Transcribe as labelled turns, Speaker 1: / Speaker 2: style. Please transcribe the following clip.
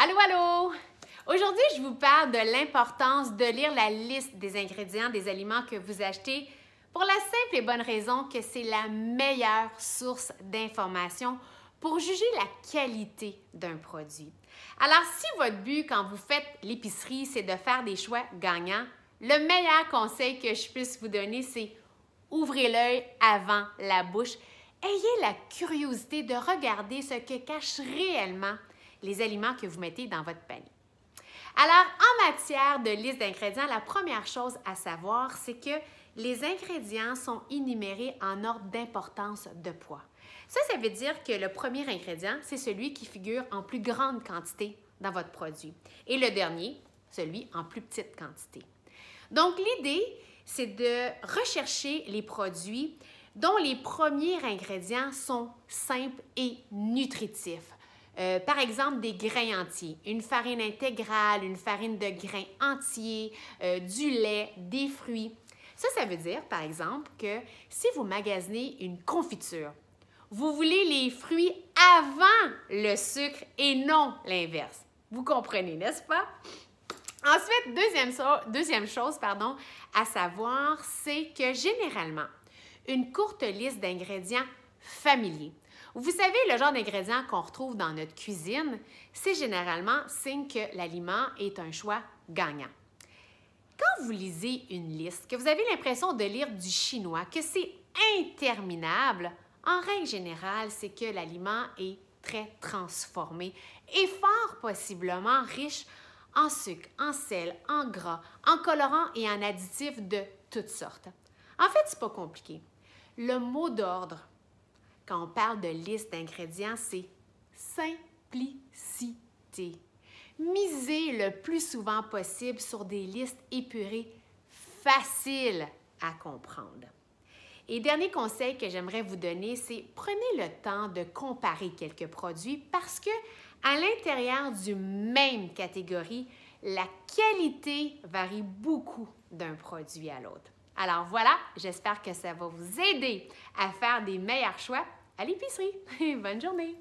Speaker 1: Allô, allô! Aujourd'hui, je vous parle de l'importance de lire la liste des ingrédients des aliments que vous achetez pour la simple et bonne raison que c'est la meilleure source d'information pour juger la qualité d'un produit. Alors, si votre but quand vous faites l'épicerie, c'est de faire des choix gagnants, le meilleur conseil que je puisse vous donner, c'est ouvrez l'œil avant la bouche. Ayez la curiosité de regarder ce que cachent réellement les aliments que vous mettez dans votre panier. Alors, en matière de liste d'ingrédients, la première chose à savoir, c'est que les ingrédients sont énumérés en ordre d'importance de poids. Ça veut dire que le premier ingrédient, c'est celui qui figure en plus grande quantité dans votre produit. Et le dernier, celui en plus petite quantité. Donc, l'idée, c'est de rechercher les produits dont les premiers ingrédients sont simples et nutritifs. Par exemple, des grains entiers, une farine intégrale, une farine de grains entiers, du lait, des fruits. Ça veut dire, par exemple, que si vous magasinez une confiture, vous voulez les fruits avant le sucre et non l'inverse. Vous comprenez, n'est-ce pas? Ensuite, deuxième chose à savoir, c'est que généralement, une courte liste d'ingrédients familiers. Vous savez, le genre d'ingrédients qu'on retrouve dans notre cuisine, c'est généralement signe que l'aliment est un choix gagnant. Quand vous lisez une liste, que vous avez l'impression de lire du chinois, que c'est interminable, en règle générale, c'est que l'aliment est très transformé et fort possiblement riche en sucre, en sel, en gras, en colorants et en additifs de toutes sortes. En fait, c'est pas compliqué. Le mot d'ordre, quand on parle de liste d'ingrédients, c'est simplicité. Misez le plus souvent possible sur des listes épurées, faciles à comprendre. Et dernier conseil que j'aimerais vous donner, c'est prenez le temps de comparer quelques produits parce que à l'intérieur du même catégorie, la qualité varie beaucoup d'un produit à l'autre. Alors voilà, j'espère que ça va vous aider à faire des meilleurs choix à l'épicerie. Bonne journée!